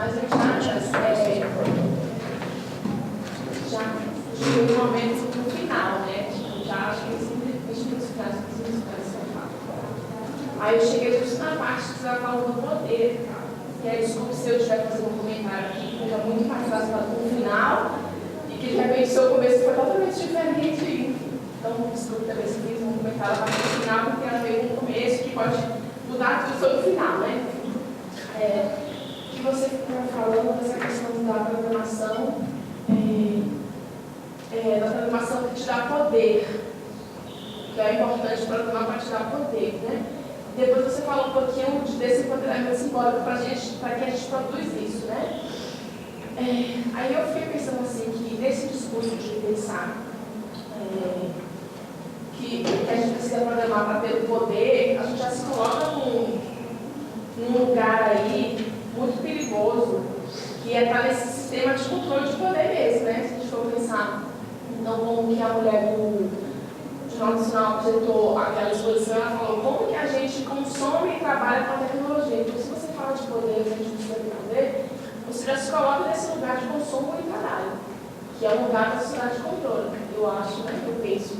a gente já chegou no momento no final, né? Já acho que os finais são fáceis. Aí eu cheguei justo na parte que você vai falando do poder, que é isso como se eu estiver fazendo um comentário aqui, que seja muito mais fácil no final, e que de repente o seu começo foi totalmente diferente. Então, desculpe também se fiz um comentário mais no final, porque ela veio um começo que pode mudar tudo sobre o final, né? Que você ficou falando dessa questão da programação, da programação que te dá poder, que é importante programar para te dar poder, né? Depois você falou um pouquinho desse empoderamento simbólico para que a gente produz isso, né? Aí eu fiquei pensando assim, que nesse discurso de pensar que a gente precisa programar para ter o poder, a gente já se coloca num lugar aí muito perigoso, que é estar nesse sistema de controle de poder mesmo, né? Se a gente for pensar, então, como que a mulher do Jornal Nacional apresentou aquela exposição, ela falou como que a gente consome e trabalha com a tecnologia. Então, se você fala de poder, a gente precisa de poder, você já se coloca nesse lugar de consumo e trabalho, que é um lugar da sociedade de controle, eu acho, né? Eu penso.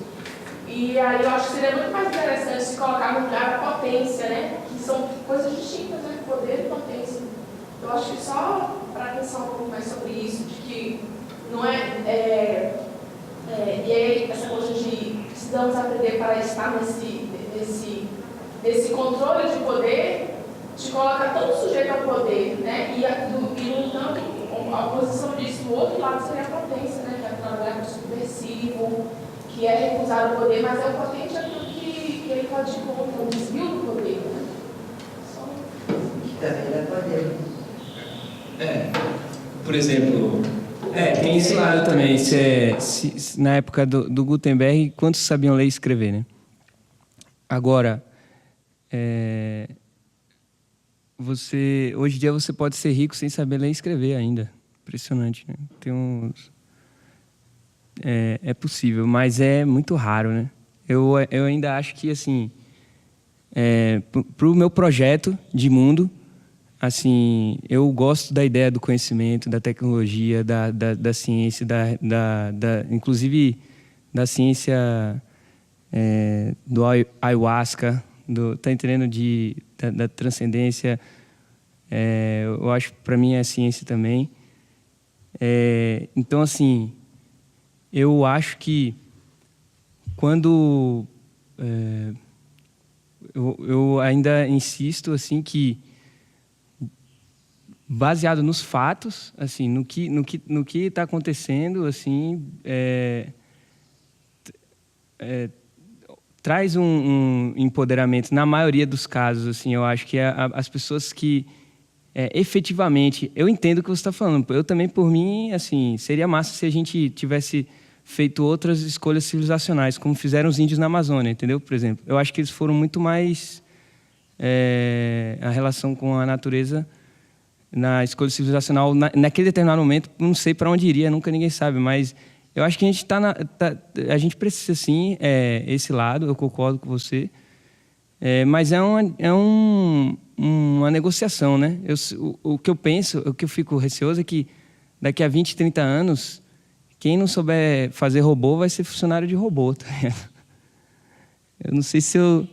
E aí eu acho que seria muito mais interessante se colocar no lugar da potência, né? Que são coisas distintas, né? Poder e potência. Eu acho que só para pensar um pouco mais sobre isso, de que não e aí essa coisa de precisamos aprender para estar nesse controle de poder, te coloca tão sujeito ao poder, né? E no entanto, a oposição disso, do outro lado seria a potência, né? Que é trabalhar com o subversivo, que é recusar o poder, mas é o potente aquilo que ele pode ir contra, o desvio do poder, né? Que também é poder. Por exemplo, tem esse lado também. Na época do Gutenberg, quantos sabiam ler e escrever, né? Agora, hoje em dia você pode ser rico sem saber ler e escrever ainda. Impressionante, né? É possível, mas é muito raro, né? Eu ainda acho que, assim, para o meu projeto de mundo, assim, eu gosto da ideia do conhecimento, da tecnologia, da ciência, inclusive da ciência do ayahuasca, tá entendendo? Da transcendência. Eu acho que para mim é ciência também. Então, assim, eu acho que quando eu ainda insisto assim que, baseado nos fatos, assim, no que está acontecendo, assim, traz um empoderamento. Na maioria dos casos, assim, eu acho que as pessoas que efetivamente, eu entendo o que você está falando. Eu também, por mim, assim, seria massa se a gente tivesse feito outras escolhas civilizacionais, como fizeram os índios na Amazônia, entendeu? Por exemplo, eu acho que eles foram muito mais a relação com a natureza na escolha civilizacional, naquele determinado momento. Não sei para onde iria, nunca ninguém sabe, mas eu acho que a gente a gente precisa, sim, esse lado, eu concordo com você, mas é uma negociação, né? O que eu penso, o que eu fico receoso é que daqui a 20, 30 anos, quem não souber fazer robô vai ser funcionário de robô, tá ligado? Eu não sei se eu...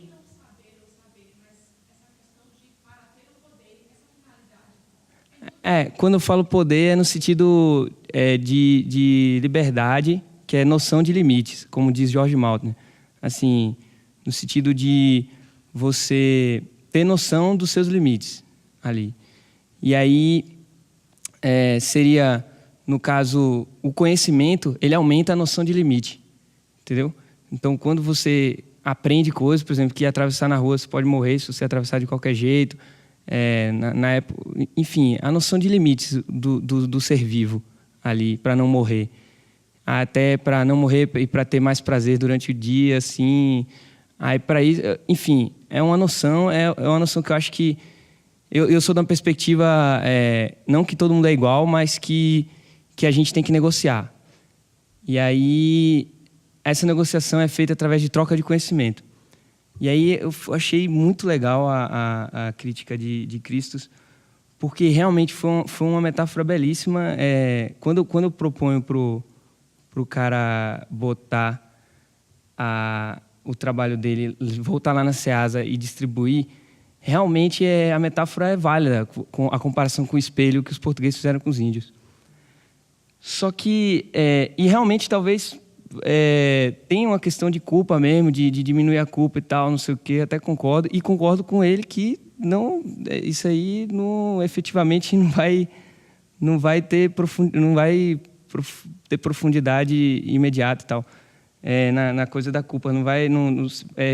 Quando eu falo poder é no sentido de liberdade, que é noção de limites, como diz George Maltner. Assim, no sentido de você ter noção dos seus limites ali. E aí seria, no caso, o conhecimento, ele aumenta a noção de limite, entendeu? Então, quando você aprende coisas, por exemplo, que atravessar na rua você pode morrer se você atravessar de qualquer jeito, na época, enfim, a noção de limites do ser vivo ali, para não morrer. Até para não morrer e para ter mais prazer durante o dia, assim. Aí, para isso, enfim, é uma noção que eu acho que eu sou de uma perspectiva, não que todo mundo é igual, mas que a gente tem que negociar. E aí, essa negociação é feita através de troca de conhecimento. E aí eu achei muito legal a crítica de Christos, porque realmente foi uma metáfora belíssima. Quando eu proponho pro cara botar o trabalho dele, voltar lá na Ceasa e distribuir, realmente a metáfora é válida, com a comparação com o espelho que os portugueses fizeram com os índios. Só que, e realmente talvez tem uma questão de culpa mesmo, de diminuir a culpa e tal, não sei o quê, até concordo. E concordo com ele que isso aí efetivamente não vai ter profundidade imediata e tal, na coisa da culpa. Não vai,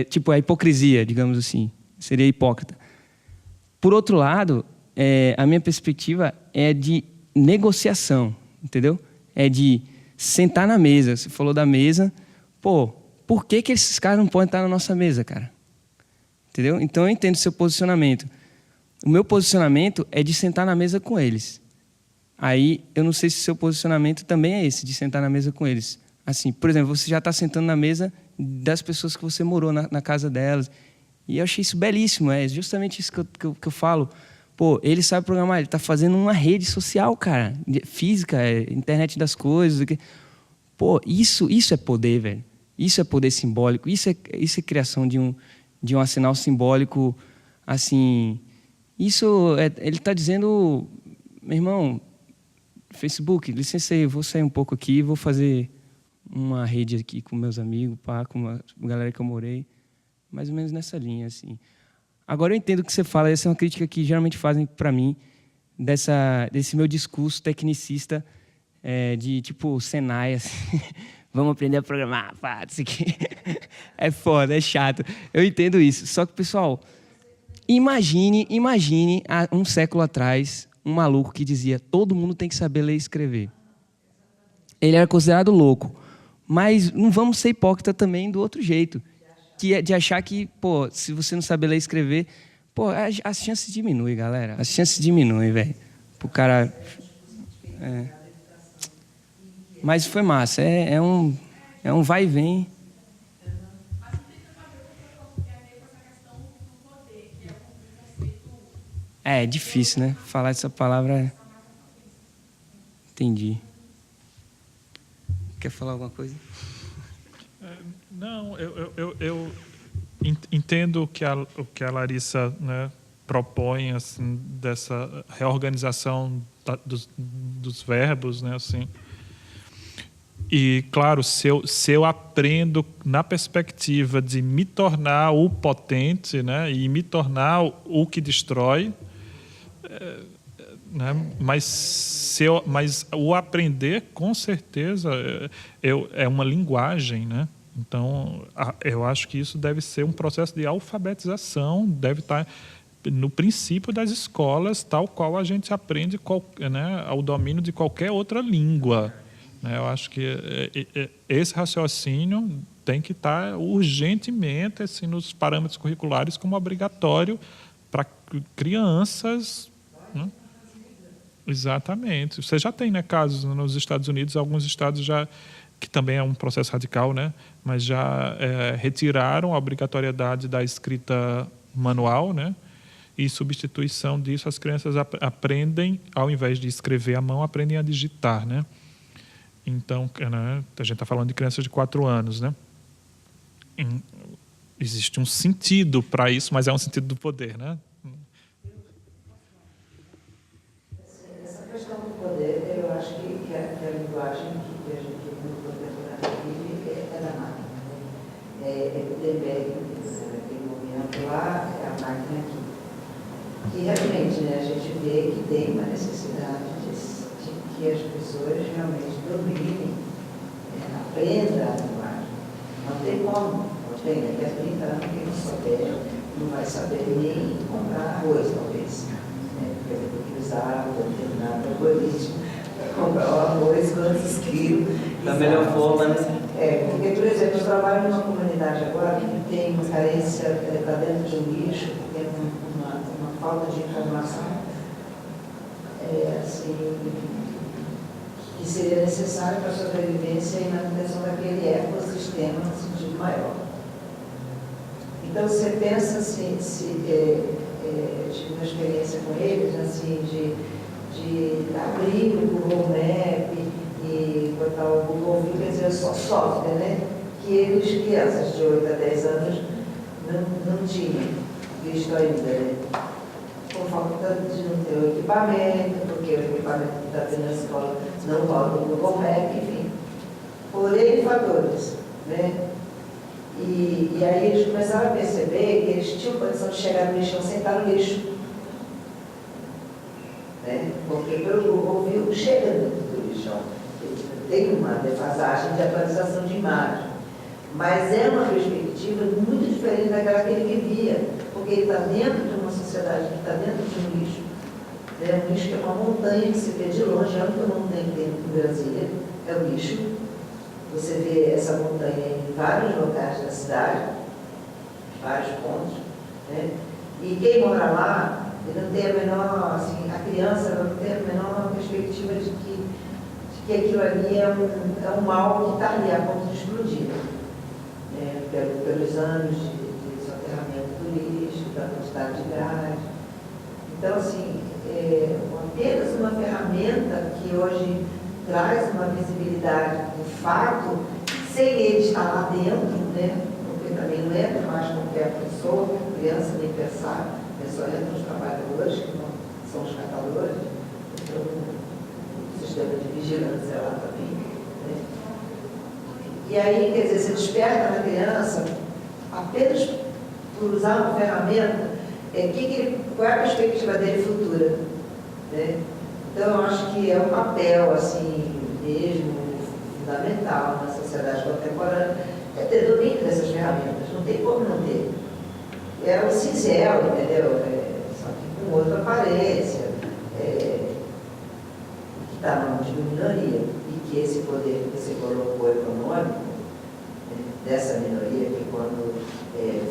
tipo a hipocrisia, digamos assim, seria hipócrita. Por outro lado, a minha perspectiva é de negociação, entendeu? É de sentar na mesa. Você falou da mesa. Pô, por que esses caras não podem estar na nossa mesa, cara? Entendeu? Então eu entendo o seu posicionamento. O meu posicionamento é de sentar na mesa com eles. Aí eu não sei se o seu posicionamento também é esse, de sentar na mesa com eles. Assim, por exemplo, você já está sentando na mesa das pessoas que você morou na casa delas. E eu achei isso belíssimo. É justamente isso que eu falo. Pô, ele sabe programar, ele está fazendo uma rede social, cara, física, internet das coisas. Pô, isso é poder, velho. Isso é poder simbólico. Isso é criação de um arsenal simbólico, assim. Isso ele está dizendo, meu irmão, Facebook, licença aí, eu vou sair um pouco aqui, vou fazer uma rede aqui com meus amigos, com a galera que eu morei, mais ou menos nessa linha, assim. Agora eu entendo o que você fala, essa é uma crítica que geralmente fazem para mim, desse meu discurso tecnicista, de tipo Senai, assim, vamos aprender a programar, pá, isso aqui é foda, é chato. Eu entendo isso. Só que, pessoal, imagine há um século atrás, um maluco que dizia todo mundo tem que saber ler e escrever. Ele era considerado louco. Mas não vamos ser hipócrita também do outro jeito, que é de achar que, pô, se você não saber ler e escrever, pô, as chances diminuem, galera. As chances diminuem, velho. Pro cara... Mas foi massa. É um vai e vem. É difícil, né? Falar essa palavra... Entendi. Quer falar alguma coisa? Não, eu entendo o que a Larissa, né, propõe, assim, dessa reorganização dos verbos, né, assim. E, claro, se eu aprendo na perspectiva de me tornar o potente, né, e me tornar o que destrói, né, mas o aprender, com certeza, é uma linguagem, né? Então, eu acho que isso deve ser um processo de alfabetização, deve estar no princípio das escolas, tal qual a gente aprende, né, ao domínio de qualquer outra língua. Eu acho que esse raciocínio tem que estar urgentemente assim, nos parâmetros curriculares como obrigatório para crianças. Né? Exatamente. Você já tem, né, casos nos Estados Unidos, alguns estados já, que também é um processo radical, né, mas já retiraram a obrigatoriedade da escrita manual, né, e, em substituição disso, as crianças aprendem, ao invés de escrever à mão, aprendem a digitar, né? Então, né, a gente está falando de crianças de 4 anos, né? Existe um sentido para isso, mas é um sentido do poder, né? Essa questão do poder, eu acho que a linguagem que a gente no contemporâneo vive é da máquina. Gutenberg, naquele momento lá, é a máquina aqui. E realmente, né, a gente vê que tem uma necessidade de que as pessoas realmente dominem, aprendam a linguagem. Não tem como, não tem, daqui a 30 anos quem não souber não vai saber nem comprar arroz, talvez. Porque vai ter que usar um determinado algoritmo para comprar o arroz, quantos quilos. Da melhor forma, né? Porque, por exemplo, eu trabalho numa comunidade agora que tem uma carência, está dentro de um lixo, tem uma falta de informação, assim, que seria necessário para a sobrevivência e manutenção daquele ecossistema no sentido maior. Então, você pensa assim, tive uma experiência com eles, assim, de abrir o Google Map e botar o Google View, quer dizer, só software, né? Que eles, crianças de 8 a 10 anos, não tinham visto ainda, né? Por falta de não ter o equipamento, porque o equipamento que está tendo na escola não roda o Google Map, enfim. Por N fatores, né? E aí eles começaram a perceber que eles tinham condição de chegar no lixão sem estar no lixo. Né? Porque pelo Google View chega dentro do lixão. Tem uma defasagem de atualização de imagem. Mas é uma perspectiva muito diferente daquela que ele vivia, porque ele está dentro de uma sociedade que está dentro de um lixo. Né? Um lixo que é uma montanha que se vê de longe, é a única montanha que tem em Brasília, é o lixo. Você vê essa montanha em vários locais da cidade, vários pontos, né? E quem mora lá, ele não tem a menor, assim, a criança não tem a menor perspectiva de que aquilo ali é um mal que está ali a ponto de explodir, né? Pelos anos de soterramento do lixo, da quantidade de gás. Então, assim, é apenas uma ferramenta que hoje traz uma visibilidade do fato, sem ele estar lá dentro, né? Porque também não entra mais qualquer pessoa, criança nem pensar, só entram os trabalhadores, que não são os catadores, então o sistema de vigilância lá também. Né? E aí, quer dizer, você desperta na criança, apenas por usar uma ferramenta, qual é a perspectiva dele futura? Né? Então, eu acho que é um papel, assim, mesmo fundamental na sociedade contemporânea, é ter domínio dessas ferramentas, não tem como não ter. É o cinzel, entendeu? Só que com outra aparência, que está na mão de uma minoria, e que esse poder que você colocou econômico, dessa minoria que quando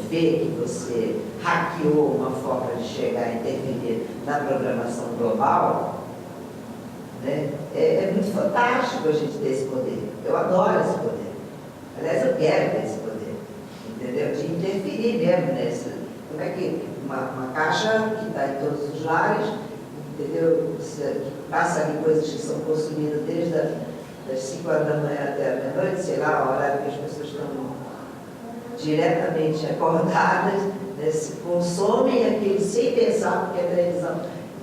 vê que você hackeou uma forma de chegar a interferir na programação global, né? É muito fantástico a gente ter esse poder. Eu adoro esse poder. Aliás, eu quero ter esse poder, entendeu? De interferir mesmo nessa. Como é que uma caixa que está em todos os lares, entendeu? Passa ali coisas que são consumidas desde das 5 horas da manhã até a meia-noite, sei lá, o horário que as pessoas estão diretamente acordadas, né? Se consomem aquilo sem pensar, porque a televisão,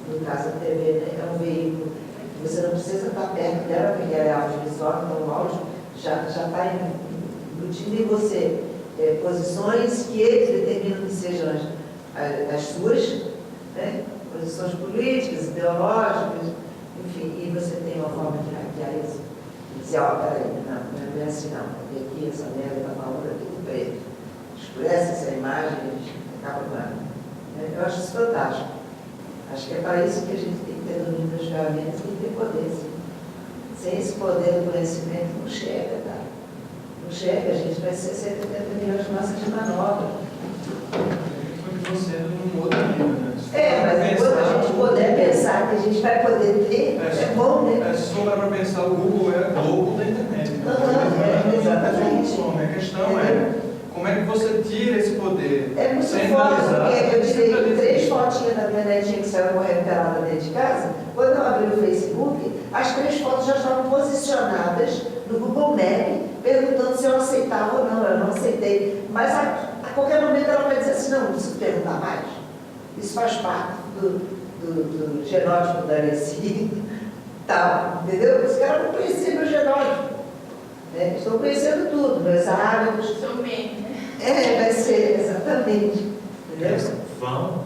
no caso a TV, né? É um veículo. Você não precisa estar perto dela, porque ela é audiovisual, então o áudio já está embutido em você posições que eles determinam que sejam as suas, né? Posições políticas, ideológicas, enfim, e você tem uma forma de hackear isso. E dizer, peraí, não é assim não, porque aqui essa merda está falando aqui do preto. Escurece essa imagem e a gente acaba com ela. Eu acho isso fantástico. Acho que é para isso que a gente tem que ter domínio das ferramentas e ter poder, sim. Sem esse poder do conhecimento, não chega, tá? Não chega, a gente vai ser 180 milhões de massa de manobra. Você num outro nível, né? Mas quando a gente puder pensar que a gente vai poder ter, é bom, né? Se for para pensar, o Google é globo da internet. Exatamente. A questão é como é que você tira esse poder? É muito forte, porque eu tirei 3 fotinhas da minha netinha que saiu correndo pelada dentro de casa. Quando eu abri o Facebook, as 3 fotos já estavam posicionadas no Google Map, perguntando se eu aceitava ou não. Eu não aceitei. Mas a qualquer momento ela vai dizer assim, não preciso perguntar mais. Isso faz parte do genótipo da Alessi. Tal, entendeu? Os caras não conheciam meu genótipo. Né? Estão conhecendo tudo, meus hábitos. São meme, né? Vai ser, exatamente. Entendeu? Vão.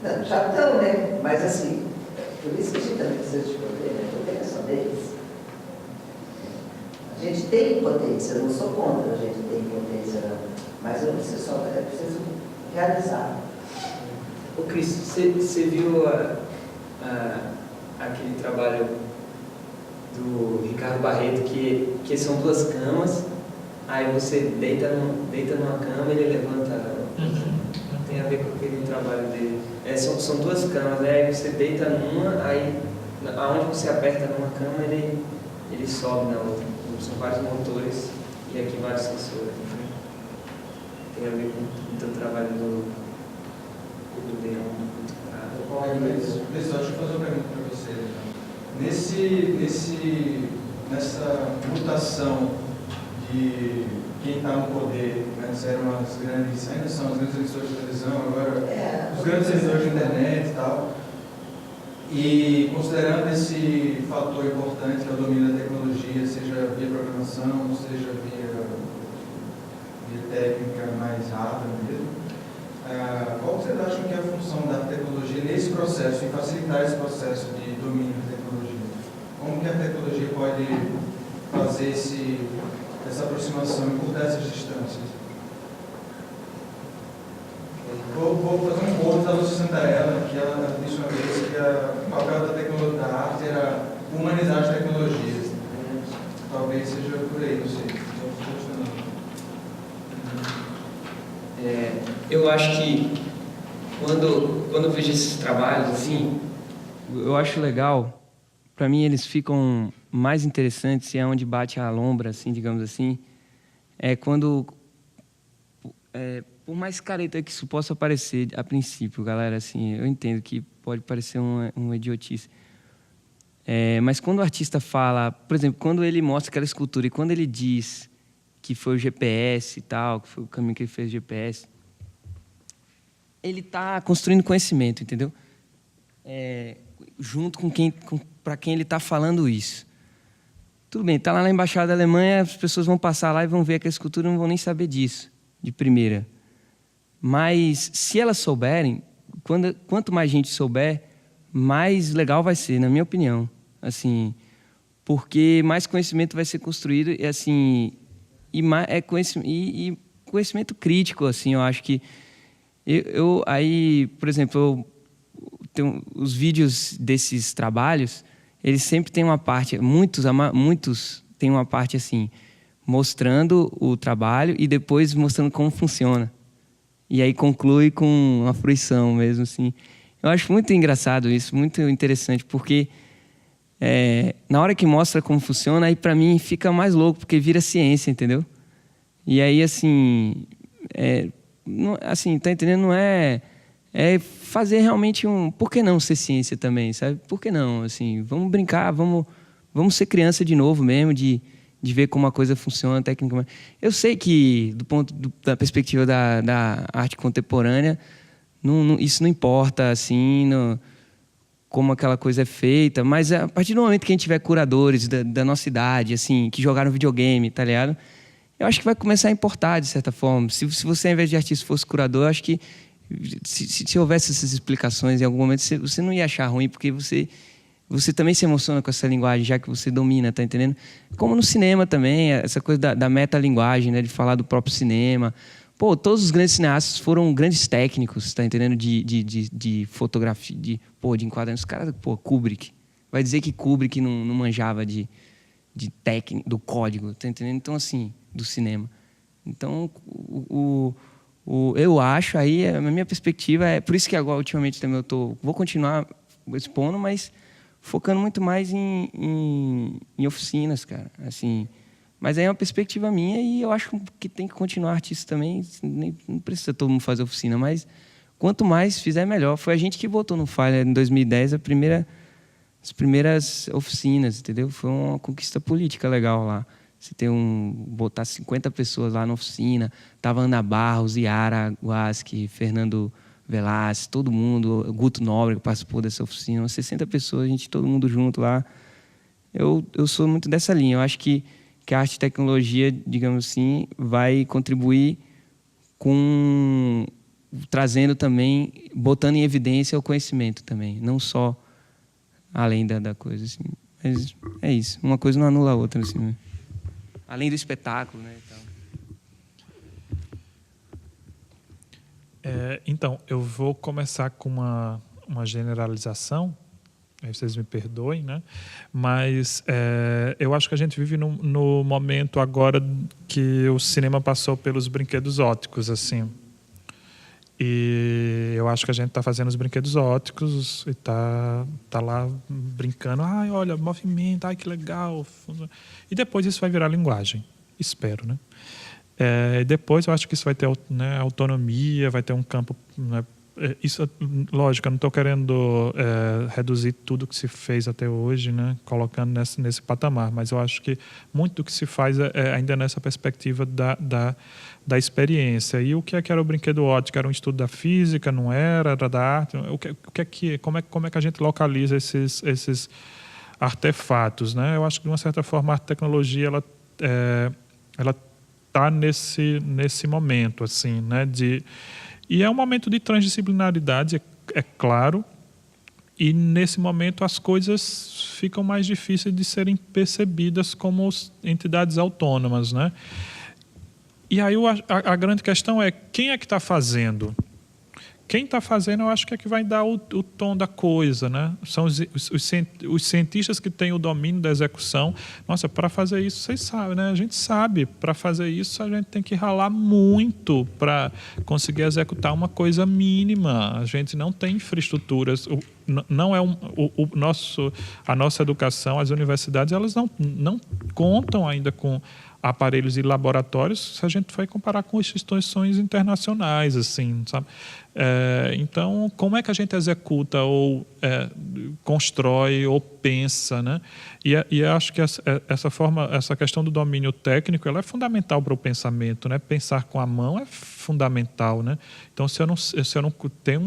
Não, já estão, né? Mas assim, por isso que a gente também precisa de poder, né? Porque é só deles. A gente tem potência, eu não sou contra a gente ter potência, não. Mas eu preciso realizar. Ô Cris, você viu aquele trabalho do Ricardo Barreto, que são 2 camas, aí você deita numa cama e ele levanta. Tem a ver com aquele trabalho dele. São 2 camas, né? Aí você deita numa, aí aonde você aperta numa cama, ele sobe na outra. São vários motores e aqui vários sensores. Tem a ver com o teu trabalho do Leão, muito Mas, pessoal, deixa eu fazer uma pergunta para você. Nessa mutação de quem está no poder, antes eram as grandes, ainda são as grandes emissoras de televisão, agora os grandes servidores de internet e tal, e considerando esse fator importante que é o domínio da tecnologia, seja via programação, seja via técnica mais rápida mesmo, qual vocês acham que é a função da tecnologia nesse processo, em facilitar esse processo de domínio da tecnologia? Como que a tecnologia pode fazer essa aproximação, encurtar essas distâncias? Vou fazer um ponto da Lúcia Santarella, que ela disse uma vez que o papel da tecnologia, da arte era humanizar as tecnologias. Talvez seja por aí, não sei. Eu acho que quando eu vejo esses trabalhos assim, eu acho legal. Para mim eles ficam mais interessantes e é onde bate a lombra, assim, digamos assim, é quando, por mais careta que isso possa parecer a princípio, galera, assim, eu entendo que pode parecer uma idiotice, mas quando o artista fala, por exemplo, quando ele mostra aquela escultura e quando ele diz que foi o GPS e tal, que foi o caminho que ele fez o GPS, ele está construindo conhecimento, entendeu? Junto com para quem ele está falando isso. Tudo bem, está lá na Embaixada da Alemanha, as pessoas vão passar lá e vão ver aquela escultura e não vão nem saber disso, de primeira. Mas, se elas souberem, quanto mais gente souber, mais legal vai ser, na minha opinião. Assim, porque mais conhecimento vai ser construído e, assim, conhecimento crítico, assim, eu acho que... Aí, por exemplo, os vídeos desses trabalhos, eles sempre têm uma parte, muitos têm uma parte assim, mostrando o trabalho e depois mostrando como funciona. E aí conclui com uma fruição mesmo, assim. Eu acho muito engraçado isso, muito interessante, porque na hora que mostra como funciona, aí para mim fica mais louco, porque vira ciência, entendeu? E aí, assim, tá entendendo? Não é fazer realmente por que não ser ciência também, sabe? Por que não? Assim, vamos brincar, vamos ser criança de novo mesmo, de ver como a coisa funciona tecnicamente. Eu sei que, da perspectiva da arte contemporânea, isso não importa, assim, como aquela coisa é feita, mas a partir do momento que a gente tiver curadores da nossa idade, assim, que jogaram videogame, tá ligado? Eu acho que vai começar a importar, de certa forma. Se você, ao invés de artista, fosse curador, eu acho que se houvesse essas explicações, em algum momento você não ia achar ruim, porque você também se emociona com essa linguagem, já que você domina, tá entendendo? Como no cinema também, essa coisa da metalinguagem, né, de falar do próprio cinema. Pô, todos os grandes cineastas foram grandes técnicos, tá entendendo? De fotografia, de enquadramento. Os caras, Kubrick. Vai dizer que Kubrick não manjava de técnica, do código, tá entendendo? Então, assim, do cinema. Então, eu acho aí, a minha perspectiva por isso que agora, ultimamente, também vou continuar expondo, mas focando muito mais em oficinas, cara, assim. Mas aí é uma perspectiva minha e eu acho que tem que continuar artista também, não precisa todo mundo fazer oficina, mas quanto mais fizer, melhor. Foi a gente que votou no Fire em 2010, as primeiras oficinas, entendeu? Foi uma conquista política legal lá. Você botar 50 pessoas lá na oficina, tava Ana Barros, Yara Guasque, Fernando Velasquez, todo mundo, Guto Nobre que participou dessa oficina, umas 60 pessoas, todo mundo junto lá. Eu sou muito dessa linha. Eu acho que a arte e tecnologia, digamos assim, vai contribuir trazendo também, botando em evidência o conhecimento também, não só além da coisa, assim. Mas é isso, uma coisa não anula a outra, assim, né? Além do espetáculo, né? Então, eu vou começar com uma generalização, aí vocês me perdoem, né? Mas eu acho que a gente vive no momento agora que o cinema passou pelos brinquedos ópticos, assim. E eu acho que a gente está fazendo os brinquedos ópticos e tá lá brincando. Ai, olha, movimento, ai, que legal. E depois isso vai virar linguagem. Espero, né? Depois eu acho que isso vai ter, né, autonomia, vai ter um campo, né, isso, lógico, eu não estou querendo reduzir tudo que se fez até hoje, né, colocando nesse patamar, mas eu acho que muito do que se faz é ainda nessa perspectiva da experiência. E o que era o brinquedo óptico? Era um estudo da física, não era da arte? Como é que a gente localiza esses artefatos, né? Eu acho que, de uma certa forma, a tecnologia ela está nesse momento, assim, né, e é um momento de transdisciplinaridade, é claro, e nesse momento as coisas ficam mais difíceis de serem percebidas como entidades autônomas, né? E aí a grande questão é quem é que está fazendo? Quem está fazendo, eu acho que é que vai dar o tom da coisa, né? São os cientistas que têm o domínio da execução. Nossa, para fazer isso, vocês sabem, né? A gente sabe, para fazer isso, a gente tem que ralar muito para conseguir executar uma coisa mínima. A gente não tem infraestruturas. Não é a nossa educação, as universidades, elas não contam ainda com aparelhos e laboratórios, se a gente vai comparar com instituições internacionais, assim, sabe? Então, como é que a gente executa ou constrói ou pensa, né? E acho que essa questão do domínio técnico, ela é fundamental para o pensamento, né? Pensar com a mão é fundamental, né? Então, se eu não tenho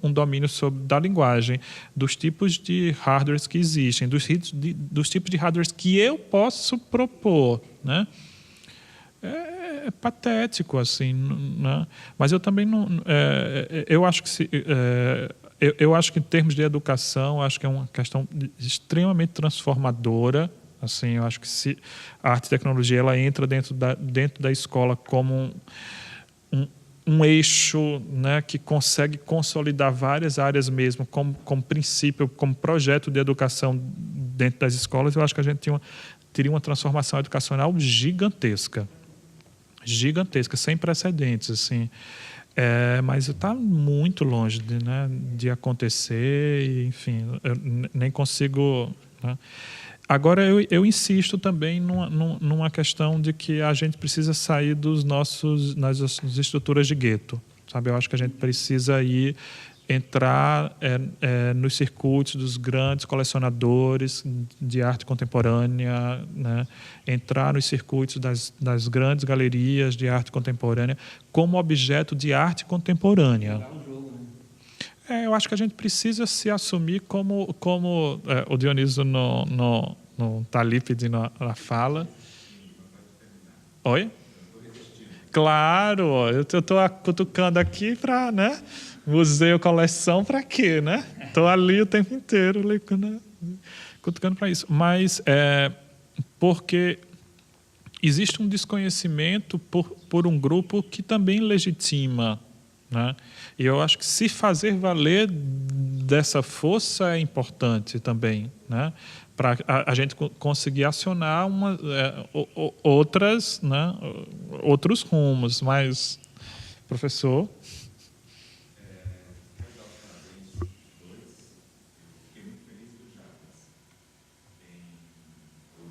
um domínio da linguagem, dos tipos de hardwares que existem, dos tipos de hardwares que eu posso propor, né? É patético, assim, né? Mas eu também não. Eu acho que eu acho que, em termos de educação, acho que é uma questão extremamente transformadora. Assim, eu acho que se a arte e tecnologia ela entra dentro da escola como um eixo, né, que consegue consolidar várias áreas mesmo, como princípio, como projeto de educação dentro das escolas, eu acho que a gente teria uma transformação educacional gigantesca, sem precedentes, assim. Mas está muito longe de acontecer, e, enfim, eu nem consigo, né? Agora, eu insisto também numa questão de que a gente precisa sair nas estruturas de gueto, sabe? Eu acho que a gente precisa entrar nos circuitos dos grandes colecionadores de arte contemporânea, né? Entrar nos circuitos das grandes galerias de arte contemporânea como objeto de arte contemporânea. Eu acho que a gente precisa se assumir como o Dionísio não está ali pedindo a fala. Oi? Claro, eu estou cutucando aqui para, né? Museu, coleção, para quê, né? Estou ali o tempo inteiro cutucando para isso. Mas porque existe um desconhecimento por um grupo que também legitima, né? E eu acho que se fazer valer dessa força é importante também, né? Para a gente conseguir acionar outros rumos. Mas, professor...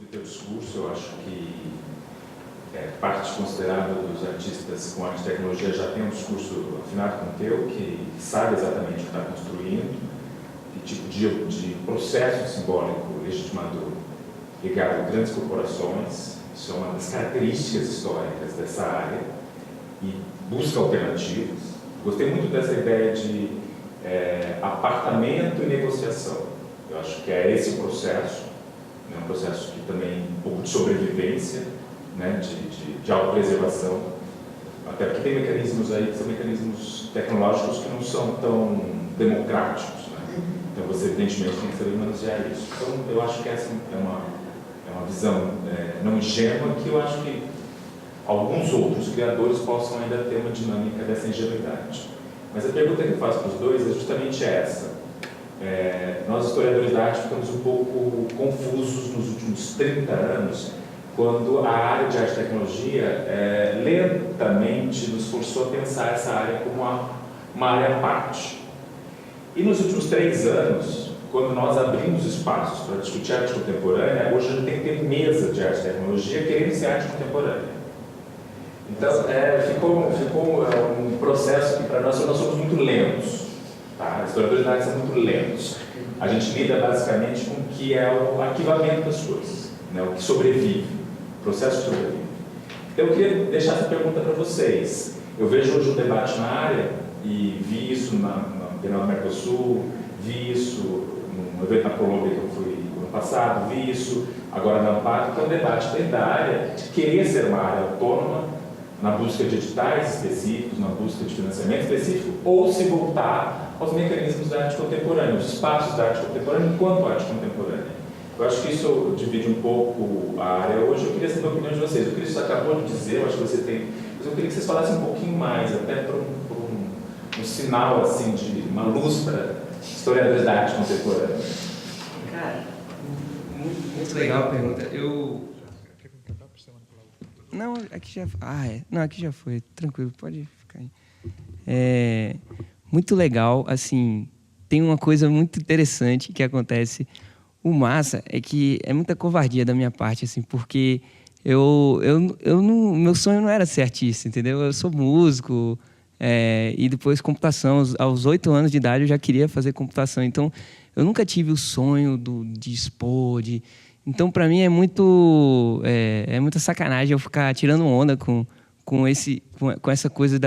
O teu discurso, eu acho que parte considerável dos artistas com arte e tecnologia já tem um discurso afinado com o teu, que sabe exatamente o que está construindo, que tipo de processo simbólico legitimador ligado a grandes corporações. Isso é uma das características históricas dessa área, e busca alternativas. Gostei muito dessa ideia de apartamento e negociação. Eu acho que é esse o processo, né? Um processo que também um pouco de sobrevivência, né? de autopreservação, até porque tem mecanismos aí que são mecanismos tecnológicos que não são tão democráticos, né? Então você evidentemente tem que saber manusear isso. Então eu acho que essa é uma visão não ingênua, que eu acho que alguns outros criadores possam ainda ter uma dinâmica dessa ingenuidade. Mas a pergunta que eu faço para os dois é justamente essa. Nós, historiadores da arte, ficamos um pouco confusos nos últimos 30 anos, quando a área de arte e tecnologia lentamente nos forçou a pensar essa área como uma área à parte. E nos últimos 3 anos, quando nós abrimos espaços para discutir arte contemporânea, hoje a gente tem que ter mesa de arte e tecnologia querendo ser arte contemporânea. Então, ficou um processo que, para nós somos muito lentos. Tá? Historiadores da arte são muito lentos. A gente lida basicamente com o que é o arquivamento das coisas, né? O que sobrevive, o processo que sobrevive. Então, eu queria deixar essa pergunta para vocês. Eu vejo hoje um debate na área, e vi isso na Bienal do Mercosul, vi isso no evento na Colômbia que eu fui no ano passado, vi isso agora na Amparo, que é um debate dentro da área de querer ser uma área autônoma, na busca de editais específicos, na busca de financiamento específico, ou se voltar aos mecanismos da arte contemporânea, os espaços da arte contemporânea enquanto arte contemporânea. Eu acho que isso divide um pouco a área hoje. Eu queria saber a opinião de vocês. O Cristo acabou de dizer, eu acho que você tem... Mas eu queria que vocês falassem um pouquinho mais, até por um sinal, assim, de uma luz para historiadores da arte contemporânea. Cara, muito legal a pergunta. Não, aqui já... Não, aqui já foi. Tranquilo, pode ficar aí. Muito legal, assim... Tem uma coisa muito interessante que acontece. O massa é que é muita covardia da minha parte, assim, porque eu não, meu sonho não era ser artista, entendeu? Eu sou músico, e depois computação. Aos 8 anos de idade eu já queria fazer computação. Então, eu nunca tive o sonho de expor, Então, para mim, é muita sacanagem eu ficar tirando onda com essa coisa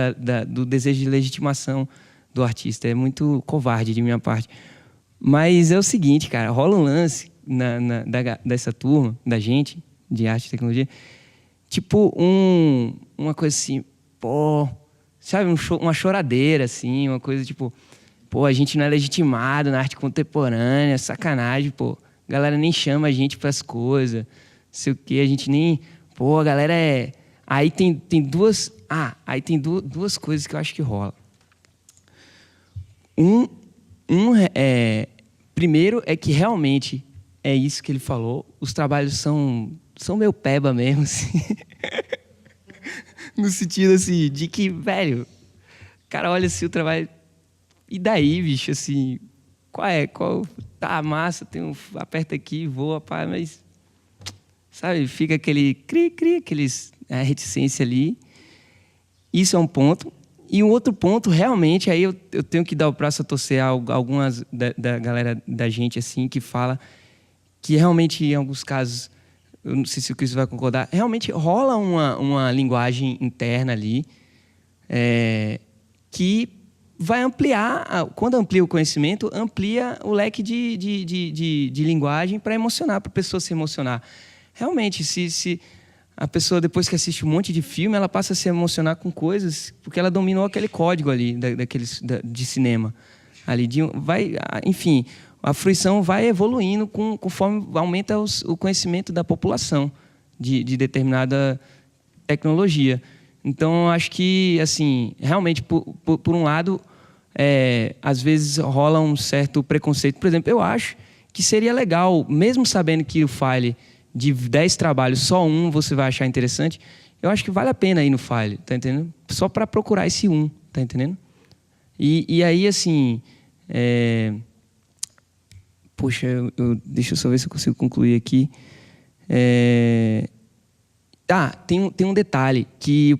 do desejo de legitimação do artista. É muito covarde de minha parte. Mas é o seguinte, cara, rola um lance dessa turma, da gente, de arte e tecnologia, tipo uma coisa assim, pô, sabe, uma choradeira, assim, uma coisa tipo, pô, a gente não é legitimado na arte contemporânea, sacanagem, pô, a galera nem chama a gente pras coisas, não sei o quê, a gente nem, pô, a galera é... Aí tem duas coisas que eu acho que rola. Primeiro é que realmente é isso que ele falou. Os trabalhos são meio peba mesmo, assim. No sentido assim, de que, velho, o cara olha assim o trabalho. E daí, bicho, assim, qual tá massa, aperta aqui, voa, pá, mas sabe, fica aquele cri-cri, a reticência ali. Isso é um ponto. E um outro ponto, realmente, aí eu tenho que dar o braço a torcer a algumas da galera da gente, assim, que fala que realmente, em alguns casos, eu não sei se o Cris vai concordar, realmente rola uma linguagem interna ali que vai ampliar, quando amplia o conhecimento, amplia o leque de linguagem para emocionar, para a pessoa se emocionar. Realmente, se a pessoa, depois que assiste um monte de filme, ela passa a se emocionar com coisas, porque ela dominou aquele código ali de cinema. Enfim, a fruição vai evoluindo conforme aumenta o conhecimento da população de determinada tecnologia. Então, eu acho que, assim, realmente, por um lado, às vezes rola um certo preconceito. Por exemplo, eu acho que seria legal, mesmo sabendo que o File... de 10 trabalhos, só um você vai achar interessante, eu acho que vale a pena ir no File, tá entendendo? Só para procurar esse um, tá entendendo? E aí, assim... Poxa, deixa eu só ver se eu consigo concluir aqui. Tem um detalhe, que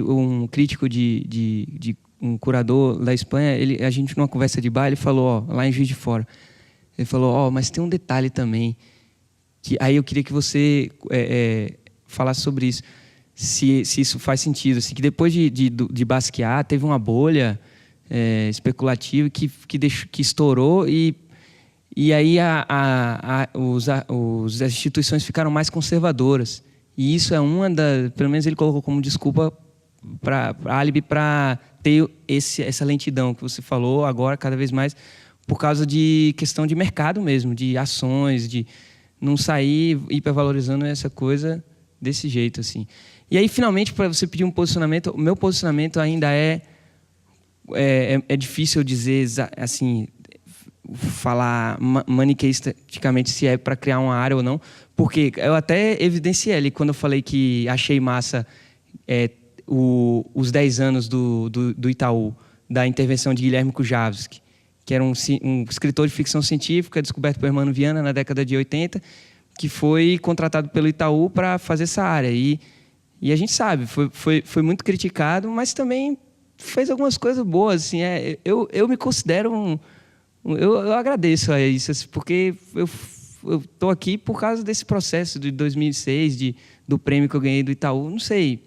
um crítico de um curador da Espanha, a gente numa conversa de bar, ele falou, lá em Juiz de Fora, ele falou, mas tem um detalhe também, aí eu queria que você falasse sobre isso, se isso faz sentido, assim, que depois de Basquiat teve uma bolha especulativa que estourou e aí as instituições ficaram mais conservadoras, e isso é pelo menos ele colocou como desculpa álibi para ter essa lentidão que você falou agora cada vez mais por causa de questão de mercado mesmo, de ações, de não sair hipervalorizando essa coisa desse jeito, assim. E aí, finalmente, para você pedir um posicionamento, o meu posicionamento ainda é difícil dizer, assim, falar maniqueisticamente se é para criar uma área ou não, porque eu até evidenciei ali, quando eu falei que achei massa os 10 anos do Itaú, da intervenção de Guilherme Kujawski, que era um escritor de ficção científica descoberto por Hermano Viana na década de 80, que foi contratado pelo Itaú para fazer essa área. E a gente sabe, foi muito criticado, mas também fez algumas coisas boas, assim, eu me considero eu agradeço a isso, assim, porque eu estou aqui por causa desse processo de 2006, do prêmio que eu ganhei do Itaú, não sei.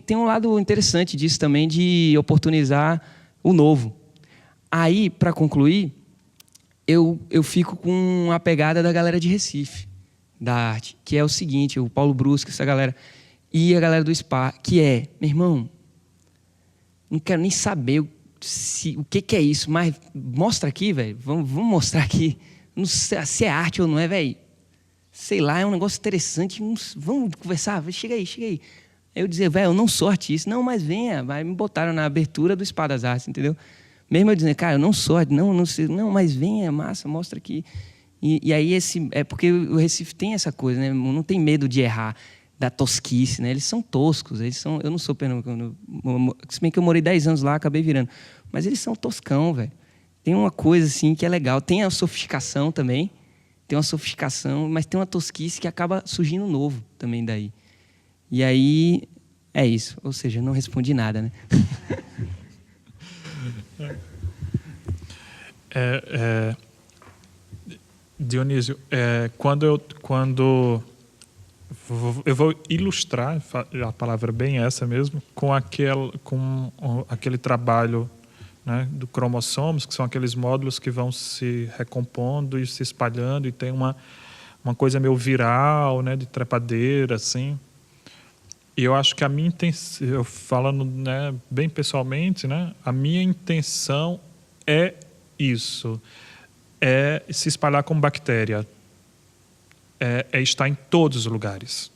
Tem um lado interessante disso também, de oportunizar o novo. Aí, para concluir, eu fico com a pegada da galera de Recife, da arte, que é o seguinte, o Paulo Brusque, essa galera, e a galera do SPA, que meu irmão, não quero nem saber o que é isso, mas mostra aqui, velho, vamos mostrar aqui, não sei se é arte ou não é, velho. Sei lá, é um negócio interessante, vamos conversar, chega aí. Aí eu dizia, velho, eu não sou artista. Não, mas venha, me botaram na abertura do Spa das Artes, entendeu? Mesmo eu dizendo, cara, eu não sou artista, não sei, não, mas venha, massa, mostra aqui. E aí, porque o Recife tem essa coisa, né? Não tem medo de errar, da tosquice, né? Eles são toscos, eu não sou pernambucano, se bem que eu morei 10 anos lá, acabei virando. Mas eles são toscão, velho. Tem uma coisa, assim, que é legal. Tem a sofisticação também, mas tem uma tosquice que acaba surgindo novo também daí. E aí, é isso. Ou seja, eu não respondi nada, né? Dionísio, quando eu vou ilustrar, a palavra é bem essa mesmo, com aquele trabalho, né, do cromossomos, que são aqueles módulos que vão se recompondo e se espalhando, e tem uma coisa meio viral, né, de trepadeira, assim. E eu acho que a minha intenção, eu falando, né, bem pessoalmente, né, a minha intenção é isso, é se espalhar como bactéria, é estar em todos os lugares.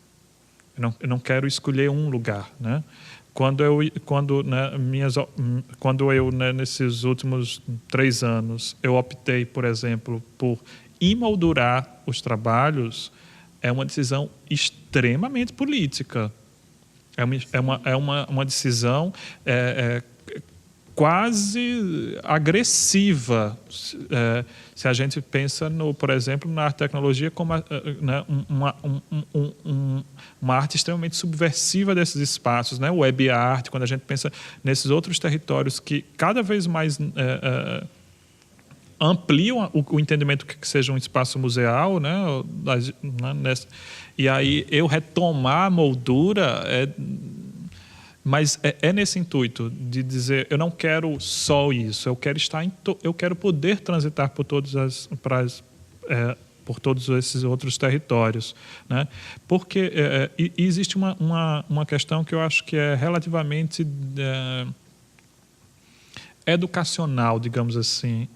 Eu não quero escolher um lugar, né? Quando eu nesses últimos 3 anos, eu optei, por exemplo, por emoldurar os trabalhos, é uma decisão extremamente política. É uma decisão quase agressiva, se a gente pensa, por exemplo, na arte e tecnologia como né, uma arte extremamente subversiva desses espaços, né? Web art, quando a gente pensa nesses outros territórios que cada vez mais ampliam o entendimento que seja um espaço museal, né? E aí eu retomar a moldura mas é nesse intuito de dizer, eu não quero só isso, eu quero eu quero poder transitar por todos esses outros territórios, né? Porque existe uma questão que eu acho que é relativamente educacional, digamos assim.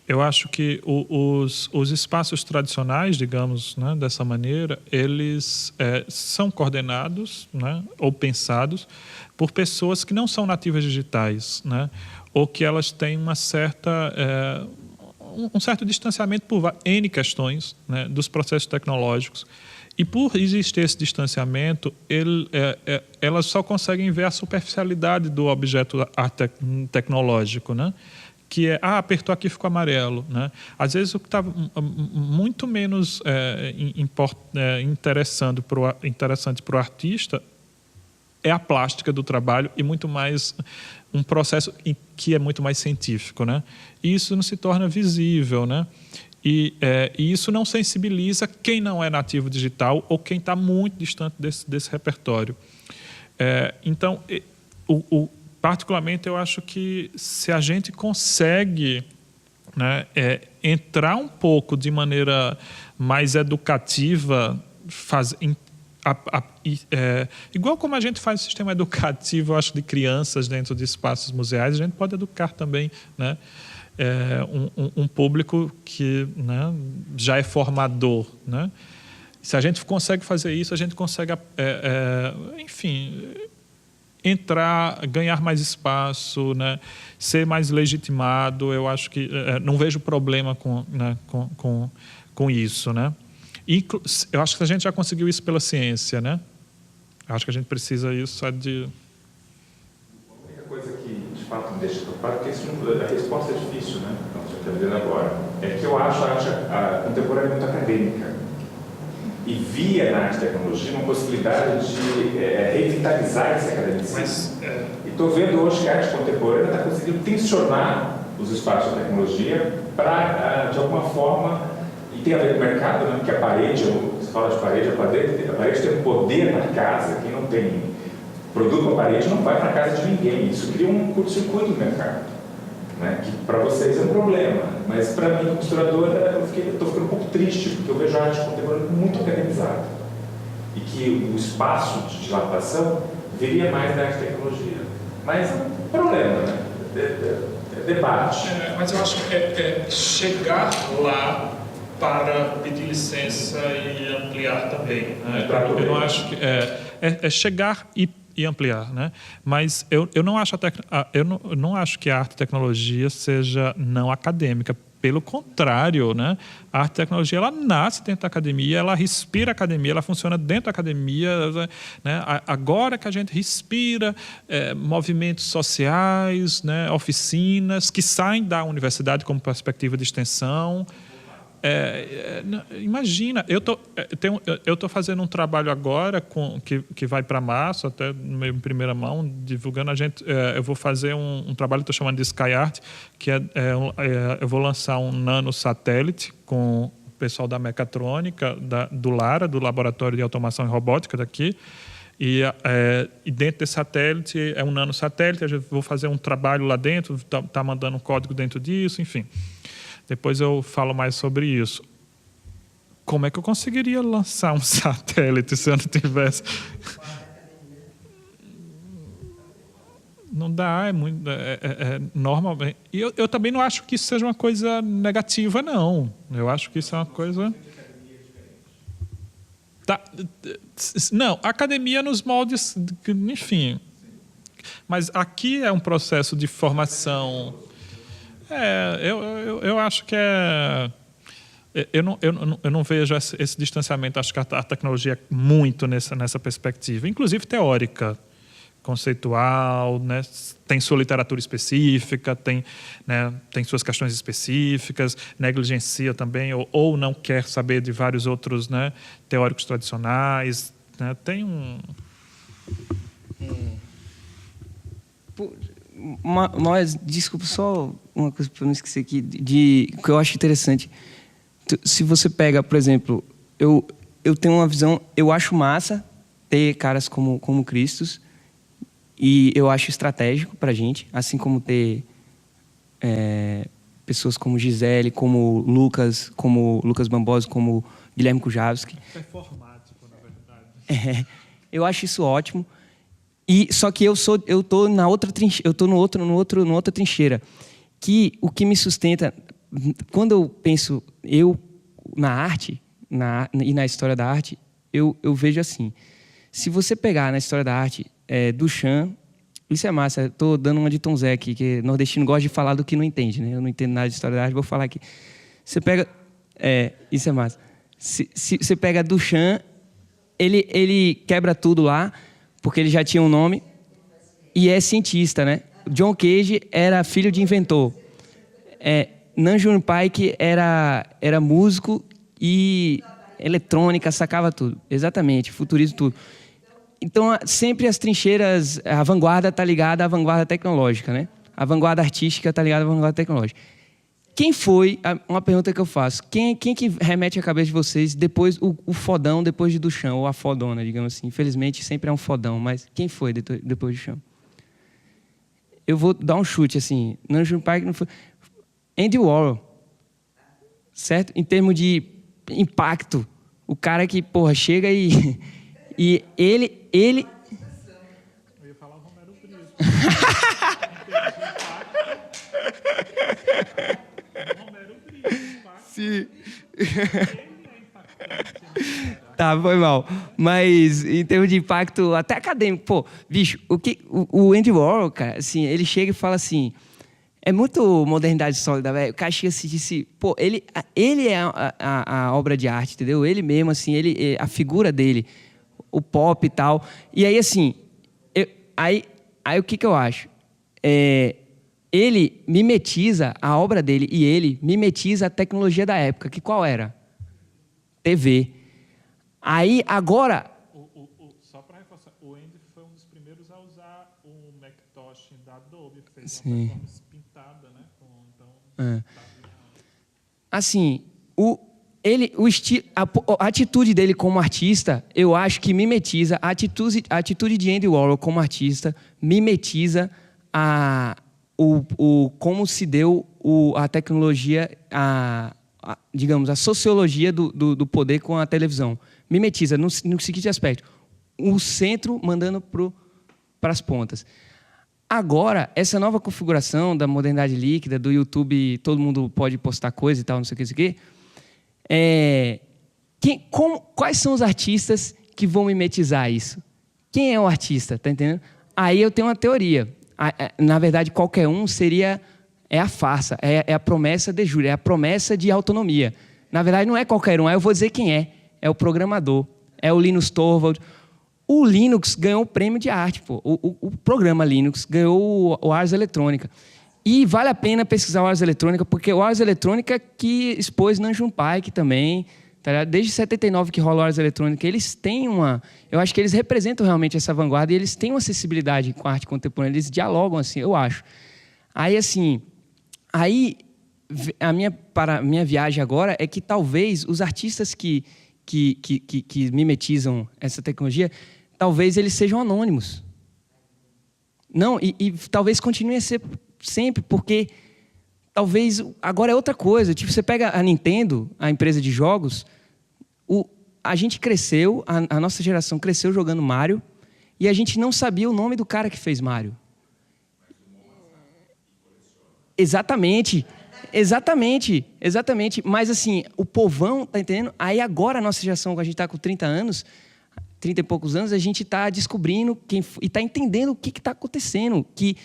Eu acho que os espaços tradicionais, digamos, né, dessa maneira, eles são coordenados, né, ou pensados por pessoas que não são nativas digitais, né, ou que elas têm um certo distanciamento por N questões, né, dos processos tecnológicos. E por existir esse distanciamento, elas só conseguem ver a superficialidade do objeto tecnológico, né? Que apertou aqui e ficou amarelo, né? Às vezes o que está muito menos interessante para o artista é a plástica do trabalho e muito mais um processo que é muito mais científico, né? E isso não se torna visível, né? E isso não sensibiliza quem não é nativo digital ou quem está muito distante desse repertório. Então, particularmente, eu acho que se a gente consegue, né, entrar um pouco de maneira mais educativa, igual como a gente faz o sistema educativo, eu acho, de crianças dentro de espaços museais, a gente pode educar também, né, um público que, né, já é formador, né? Se a gente consegue fazer isso, a gente consegue, enfim, entrar, ganhar mais espaço, né, ser mais legitimado. Eu acho que não vejo problema com isso, né? Eu acho que a gente já conseguiu isso pela ciência, né? Acho que a gente precisa isso só de... A única coisa que, de fato, me deixa preocupado, porque a resposta é difícil, né? Então, você está vendo agora, é que eu acho a arte contemporânea muito acadêmica. e via na arte e tecnologia uma possibilidade de revitalizar esse academicismo. E estou vendo hoje que a arte contemporânea está conseguindo tensionar os espaços da tecnologia para, de alguma forma, e tem a ver com o mercado, né? Porque a parede, você fala de parede, a parede tem um poder na casa. Quem não tem produto para parede não vai para a casa de ninguém. Isso cria um curto-circuito no mercado, né? Que para vocês é um problema, mas para mim, como costuradora, eu estou ficando um pouco triste, porque eu vejo a arte contemporânea muito academizada e que o espaço de dilapação viria mais da arte e tecnologia. Mas é um problema, né? Debate. Mas eu acho que é chegar lá para pedir licença e ampliar também. Né? Eu não acho que é chegar e ampliar, né? Mas eu não acho eu não acho que a arte e tecnologia seja não acadêmica. Pelo contrário, né? A arte e tecnologia, ela nasce dentro da academia, ela respira a academia, ela funciona dentro da academia, né? Agora que a gente respira movimentos sociais, né? Oficinas que saem da universidade como perspectiva de extensão. Imagina, eu tô fazendo um trabalho agora que vai para março, até meio em primeira mão, divulgando. Eu vou fazer um trabalho que estou chamando de Sky Art, que eu vou lançar um nanosatélite com o pessoal da mecatrônica, do LARA, do Laboratório de Automação e Robótica daqui. E dentro desse satélite, é um nanosatélite, eu vou fazer um trabalho lá dentro, tá mandando um código dentro disso, enfim. Depois eu falo mais sobre isso. Como é que eu conseguiria lançar um satélite se eu não tivesse? Não dá, é muito normalmente. E eu também não acho que isso seja uma coisa negativa, não. Eu acho que isso é uma coisa... Não, academia nos moldes... Enfim. Mas aqui é um processo de formação... Eu acho que eu não vejo esse distanciamento. Acho que a tecnologia é muito nessa perspectiva, inclusive teórica, conceitual, né? Tem sua literatura específica, tem suas questões específicas, negligencia também, ou não quer saber de vários outros, né, teóricos tradicionais. Né? Tem um... Mas, desculpa, só uma coisa para não esquecer aqui, que eu acho interessante. Se você pega, por exemplo, eu tenho uma visão, eu acho massa ter caras como Cristos, e eu acho estratégico para a gente, assim como ter pessoas como Gisele, como Lucas Bambosa, como Guilherme Kujawski. É performático, na verdade. Eu acho isso ótimo. E só que eu tô na outra trincheira, eu tô numa outra trincheira, que o que me sustenta quando eu penso na arte, e na história da arte, eu vejo assim: se você pegar na história da arte Duchamp, isso é massa, eu tô dando uma de Tom Zé aqui, que nordestino gosta de falar do que não entende, né? Eu não entendo nada de história da arte, vou falar aqui. Você pega, isso é massa. Se você pega Duchamp, ele quebra tudo lá, porque ele já tinha um nome, e é cientista, né? John Cage era filho de inventor. Nam June Paik era músico e eletrônica, sacava tudo. Exatamente, futurismo, tudo. Então, sempre as trincheiras, a vanguarda está ligada à vanguarda tecnológica, né? A vanguarda artística está ligada à vanguarda tecnológica. Quem foi, uma pergunta que eu faço, quem que remete à cabeça de vocês depois, o fodão depois de Duchamp, ou a fodona, digamos assim? Infelizmente, sempre é um fodão, mas quem foi depois de Duchamp? Eu vou dar um chute, assim, Nam June Paik não foi... Andy Warhol, certo? Em termos de impacto, o cara que, porra, chega e ele... Eu ia falar o Romero Brito. Sim. Tá, foi mal. Mas em termos de impacto até acadêmico, pô, bicho, o Andy Warhol, cara, assim, ele chega e fala assim, é muito modernidade sólida, velho. O cara chega assim e disse, pô, ele é a obra de arte, entendeu? Ele mesmo, assim, a figura dele, o pop e tal. E aí, assim, aí o que eu acho? Ele mimetiza a obra dele e ele mimetiza a tecnologia da época, que qual era? TV. Aí, agora... Só para reforçar, o Andy foi um dos primeiros a usar o Macintosh da Adobe, fez Sim. uma performance pintada, né? Então, Assim, a atitude dele como artista, eu acho que mimetiza, a atitude de Andy Warhol como artista mimetiza como se deu a tecnologia, digamos, a sociologia do poder com a televisão. Mimetiza, no seguinte aspecto, o centro mandando para as pontas. Agora, essa nova configuração da modernidade líquida, do YouTube, todo mundo pode postar coisa e tal, não sei o que, quais são os artistas que vão mimetizar isso? Quem é o artista, tá entendendo? Aí eu tenho uma teoria. Na verdade, qualquer um é a farsa, é a promessa de jure, é a promessa de autonomia. Na verdade, não é qualquer um, eu vou dizer quem é o programador, é o Linus Torvald. O Linux ganhou o prêmio de arte, pô. O programa Linux ganhou o Ars Electronica. E vale a pena pesquisar o Ars Electronica, porque o Ars Electronica que expôs Nanjum Paik também, tá ligado? Desde 79 que rola o Ars Electronica, eles têm eu acho que eles representam realmente essa vanguarda e eles têm uma acessibilidade com a arte contemporânea, eles dialogam assim, eu acho. Aí, assim, a minha viagem agora é que talvez os artistas que mimetizam essa tecnologia, talvez eles sejam anônimos. Não, e talvez continue a ser sempre, porque talvez agora é outra coisa. Tipo, você pega a Nintendo, a empresa de jogos, a gente cresceu, a nossa geração cresceu jogando Mario, e a gente não sabia o nome do cara que fez Mario. Exatamente. Mas, assim, o povão, tá entendendo? Aí agora a nossa geração, a gente está com 30 anos, 30 e poucos anos, a gente está descobrindo e está entendendo o que está acontecendo. Que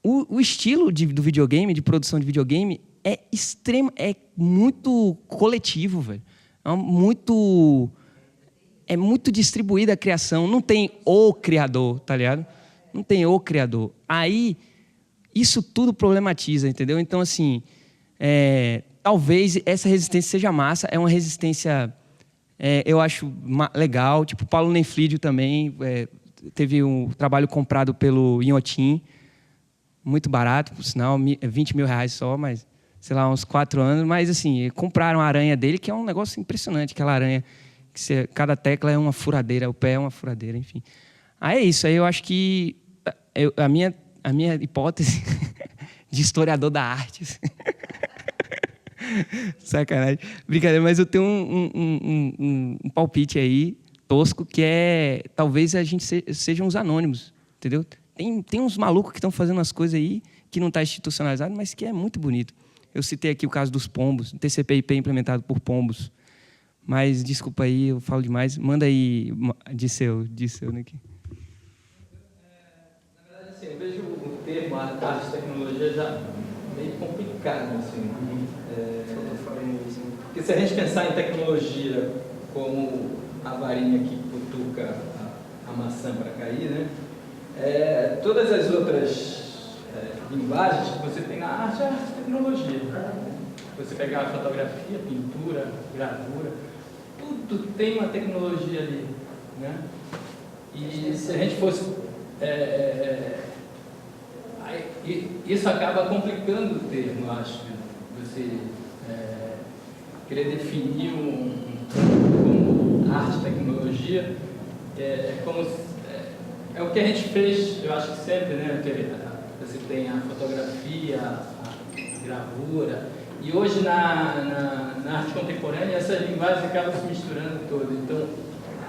o estilo do videogame, de produção de videogame, é muito coletivo, velho. É muito distribuída a criação. Não tem o criador, tá ligado? Não tem o criador. Aí, isso tudo problematiza, entendeu? Então, assim, talvez essa resistência seja massa. É uma resistência, eu acho, legal. Tipo, Paulo Nenflídio também teve um trabalho comprado pelo Inhotim, muito barato, por sinal, 20 mil reais só, mas, sei lá, uns 4 anos. Mas, assim, compraram a aranha dele, que é um negócio impressionante, aquela aranha, que cada tecla é uma furadeira, o pé é uma furadeira, enfim. Aí é isso, aí eu acho que a minha hipótese de historiador da arte. Sacanagem. Brincadeira, mas eu tenho um palpite aí, tosco, que talvez a gente sejam os anônimos, entendeu? Tem uns malucos que estão fazendo umas coisas aí que não está institucionalizado, mas que é muito bonito. Eu citei aqui o caso dos pombos, o TCP/IP implementado por pombos. Mas, desculpa aí, eu falo demais. Manda aí, Disseu, né? Assim, eu vejo o termo arte e tecnologia já meio complicado, assim. Porque se a gente pensar em tecnologia como a varinha que cutuca a maçã para cair, né? Todas as outras linguagens que você tem na arte é arte e tecnologia. Você pegar a fotografia, pintura, gravura, tudo tem uma tecnologia ali, né? E se a gente fosse isso acaba complicando o termo, eu acho. Você querer definir como arte e tecnologia é o que a gente fez, eu acho que sempre, né? Você tem a fotografia, a gravura, e hoje na arte contemporânea essas linguagens acabam se misturando todas. Então,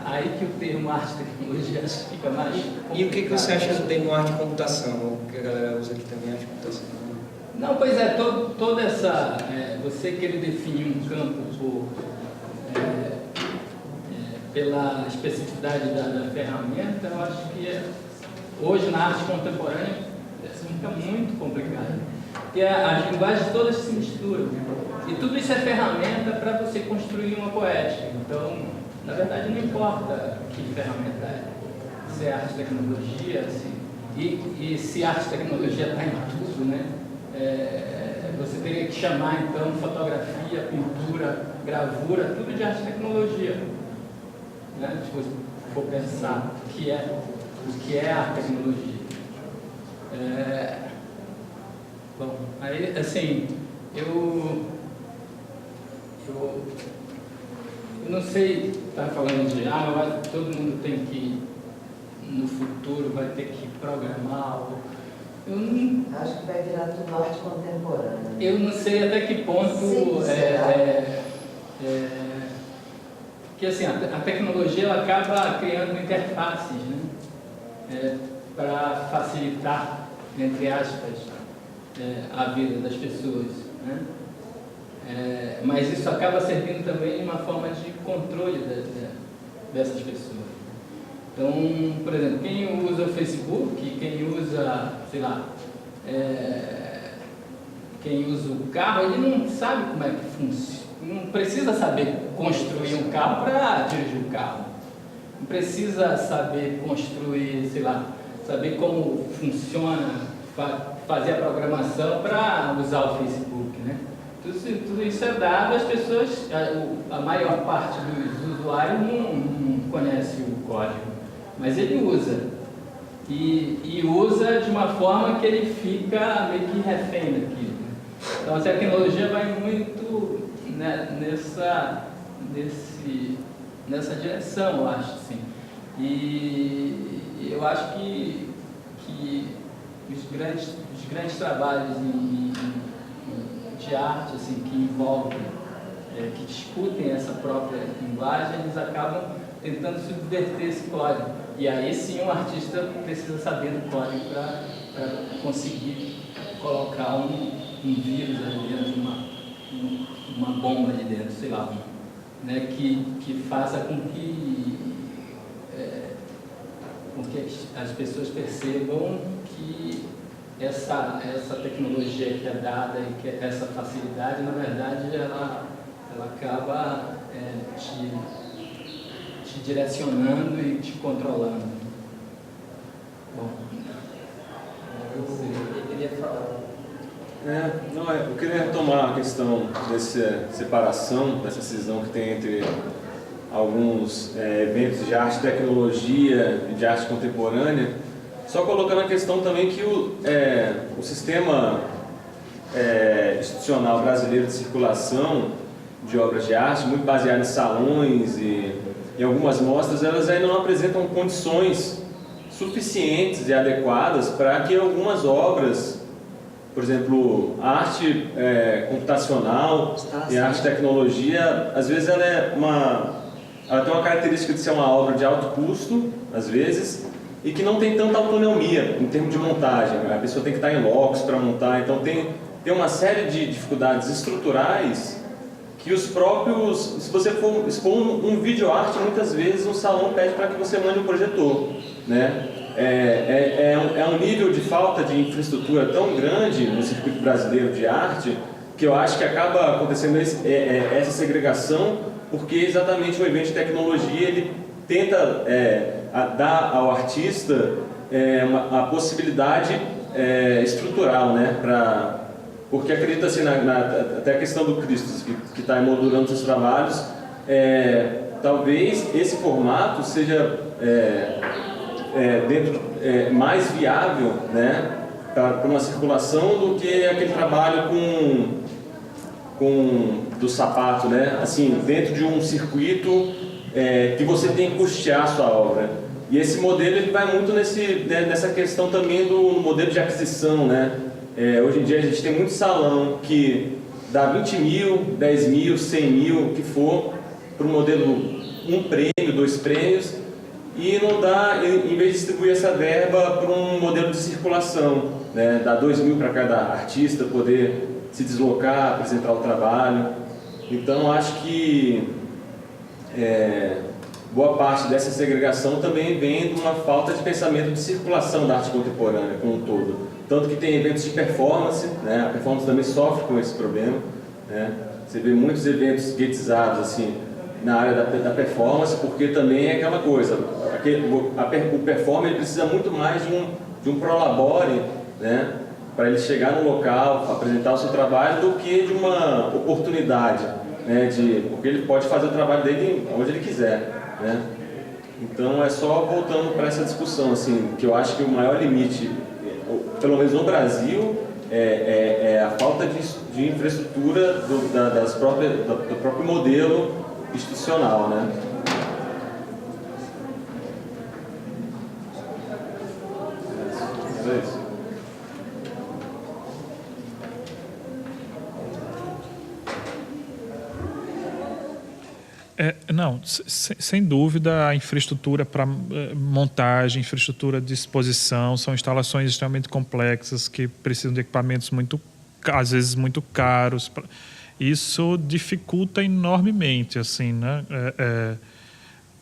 aí que o termo arte e tecnologia acho que fica mais complicado. E o que você acha do termo arte e computação? O que a galera usa aqui também, arte e computação? Não, pois é, toda essa... você querer definir um campo pela especificidade da ferramenta, eu acho que hoje na arte contemporânea fica muito complicado. Porque as linguagens todas se misturam. E tudo isso é ferramenta para você construir uma poética. Então, na verdade, não importa que ferramenta é. Se é arte e tecnologia, e se arte e tecnologia está em tudo, né? Você teria que chamar, então, fotografia, pintura, gravura, tudo de arte e tecnologia. né? Se você for pensar o que é a tecnologia. Bom, aí, assim, eu não sei, tá falando de, todo mundo tem que, no futuro, vai ter que programar. Eu não, Acho que vai virar tudo arte contemporânea. eu não sei até que ponto que assim, a tecnologia ela acaba criando interfaces, né? Para facilitar, entre aspas, a vida das pessoas, né? Mas isso acaba servindo também de uma forma de controle dessas pessoas. Então, por exemplo, quem usa o Facebook, quem usa, sei lá, quem usa o carro, ele não sabe como é que funciona. Não precisa saber construir um carro para dirigir o carro. Não precisa saber construir, sei lá, saber como funciona, fazer a programação para usar o Facebook, né? Tudo isso é dado, as pessoas, a maior parte dos usuários não conhece o código, mas ele usa. E usa de uma forma que ele fica meio que refém daquilo. Então a tecnologia vai muito nessa direção, eu acho, assim. E eu acho que os grandes trabalhos de arte, assim, que envolvem, que discutem essa própria linguagem, eles acabam tentando subverter esse código. E aí sim o artista precisa saber do código para conseguir colocar um vírus ali dentro, uma bomba ali dentro, sei lá, né, que faça com que as pessoas percebam que essa tecnologia que é dada e que essa facilidade, na verdade, ela acaba te direcionando e te controlando. Bom, eu queria falar. Eu queria retomar a questão dessa separação, dessa cisão que tem entre alguns eventos de arte e tecnologia e de arte contemporânea, só colocando a questão também que o sistema institucional brasileiro de circulação de obras de arte, muito baseado em salões e em algumas mostras, elas ainda não apresentam condições suficientes e adequadas para que algumas obras, por exemplo, a arte computacional e a arte tecnologia, às vezes ela tem uma característica de ser uma obra de alto custo, às vezes, e que não tem tanta autonomia em termos de montagem. A pessoa tem que estar em locos para montar, então tem uma série de dificuldades estruturais que os próprios, se você for expor um videoarte, muitas vezes um salão pede para que você mande um projetor, né? É um nível de falta de infraestrutura tão grande no circuito brasileiro de arte que eu acho que acaba acontecendo essa segregação, porque exatamente o evento de tecnologia ele tenta dar ao artista a possibilidade estrutural, né? Porque acredita assim, até a questão do Cristo, que está emoldurando seus trabalhos, talvez esse formato seja mais viável, né, para uma circulação do que aquele trabalho do sapato, né, assim, dentro de um circuito que você tem que custear a sua obra. E esse modelo ele vai muito nessa questão também do modelo de aquisição, né? Hoje em dia a gente tem muito salão que dá 20 mil, 10 mil, 100 mil, o que for, para o modelo 1 prêmio, 2 prêmios, e não dá, em vez de distribuir essa verba para um modelo de circulação, né? Dá 2 mil para cada artista poder se deslocar, apresentar o trabalho. Então acho que boa parte dessa segregação também vem de uma falta de pensamento de circulação da arte contemporânea como um todo. Tanto que tem eventos de performance, né? A performance também sofre com esse problema, né? Você vê muitos eventos guetizados assim, na área da performance, porque também é aquela coisa, o performer ele precisa muito mais de um prolabore, né? Para ele chegar no local, apresentar o seu trabalho, do que de uma oportunidade, né? Porque ele pode fazer o trabalho dele onde ele quiser, né? Então, é só voltando para essa discussão, assim, que eu acho que o maior limite, pelo menos no Brasil, é a falta de infraestrutura do próprio modelo institucional, né? É isso. Não, sem dúvida, a infraestrutura para montagem, infraestrutura de exposição, são instalações extremamente complexas que precisam de equipamentos às vezes muito caros. Isso dificulta enormemente, assim, né?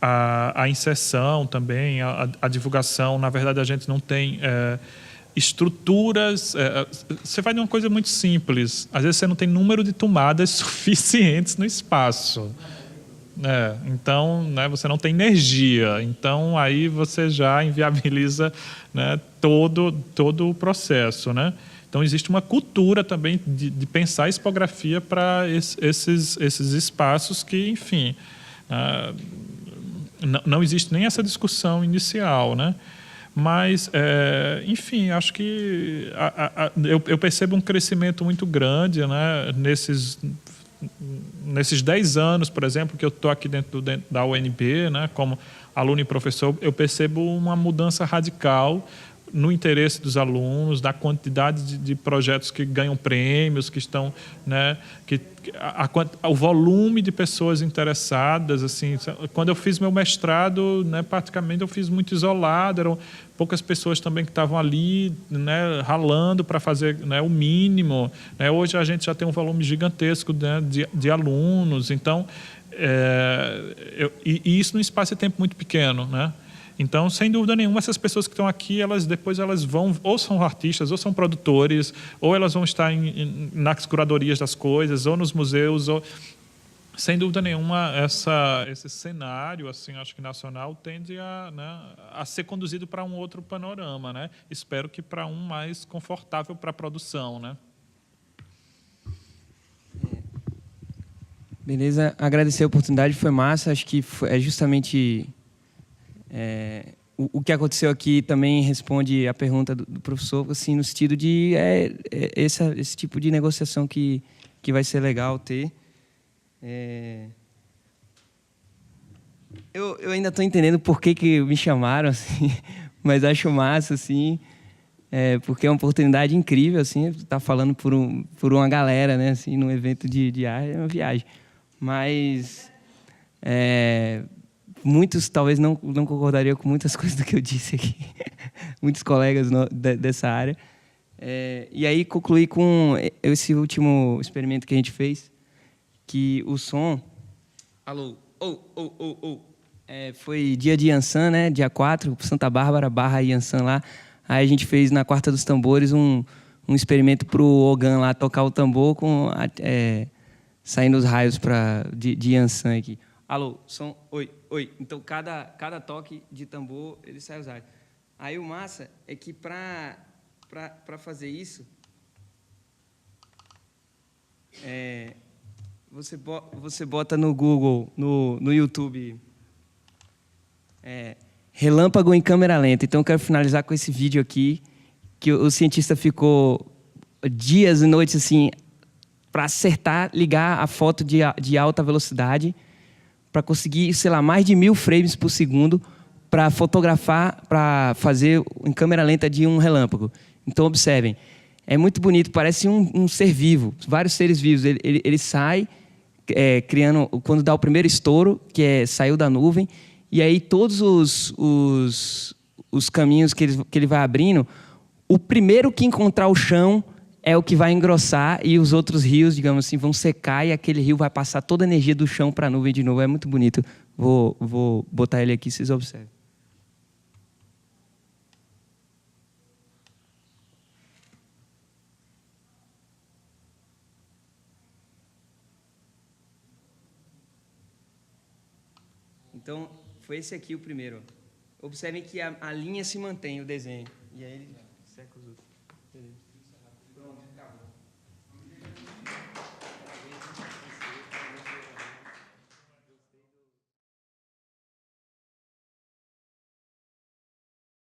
A inserção também, a divulgação. Na verdade, a gente não tem estruturas. Você vai de uma coisa muito simples. Às vezes, você não tem número de tomadas suficientes no espaço. Então, né, você não tem energia, então aí você já inviabiliza, né, todo o processo, né? Então existe uma cultura também de pensar a expografia para esses espaços que, enfim, não existe nem essa discussão inicial, né? Mas, enfim, acho que eu percebo um crescimento muito grande, né, nesses 10 anos, por exemplo, que eu estou aqui dentro da UNB, né, como aluno e professor, eu percebo uma mudança radical no interesse dos alunos, da quantidade de projetos que ganham prêmios, que estão, né, o volume de pessoas interessadas, assim, quando eu fiz meu mestrado, né, praticamente eu fiz muito isolado, eram poucas pessoas também que estavam ali, né, ralando para fazer, né, o mínimo, né? Hoje a gente já tem um volume gigantesco, né, de alunos, então e isso num espaço de tempo muito pequeno, né? Então, sem dúvida nenhuma, essas pessoas que estão aqui, depois elas vão, ou são artistas, ou são produtores, ou elas vão estar nas curadorias das coisas, ou nos museus, ou... Sem dúvida nenhuma, esse cenário, assim, acho que nacional, tende a ser conduzido para um outro panorama, né? Espero que para um mais confortável para a produção, né? Beleza, agradecer a oportunidade, foi massa, acho que é justamente... o que aconteceu aqui também responde a pergunta do professor, assim, no sentido de esse tipo de negociação que vai ser legal ter. Eu ainda estou entendendo por que me chamaram, assim, mas acho massa, assim, porque é uma oportunidade incrível, assim, estar falando por uma galera, né, assim, num evento de arte, é uma viagem. Mas muitos talvez não concordariam com muitas coisas do que eu disse aqui, muitos colegas dessa área. E aí concluí com esse último experimento que a gente fez, que o som... Alô? Foi dia de Yansan, né? Dia 4, Santa Bárbara, Barra Yansan lá. Aí a gente fez na Quarta dos Tambores um experimento para o Ogan lá tocar o tambor saindo os raios de Yansan aqui. Alô, som, oi. Então, cada toque de tambor, ele sai os raios. Aí o massa é que para fazer isso, você bota no Google, no YouTube, relâmpago em câmera lenta. Então, eu quero finalizar com esse vídeo aqui, que o cientista ficou dias e noites assim, para acertar, ligar a foto de alta velocidade, para conseguir, sei lá, mais de 1000 frames por segundo, para fotografar, para fazer em câmera lenta de um relâmpago. Então, observem, é muito bonito, parece um ser vivo, vários seres vivos. Ele sai, criando, quando dá o primeiro estouro, saiu da nuvem, e aí todos os caminhos que ele vai abrindo, o primeiro que encontrar o chão é o que vai engrossar, e os outros rios, digamos assim, vão secar, e aquele rio vai passar toda a energia do chão para a nuvem de novo. É muito bonito. Vou botar ele aqui, vocês observem. Então, foi esse aqui o primeiro. Observem que a linha se mantém, o desenho. E aí ele seca os outros. Beleza.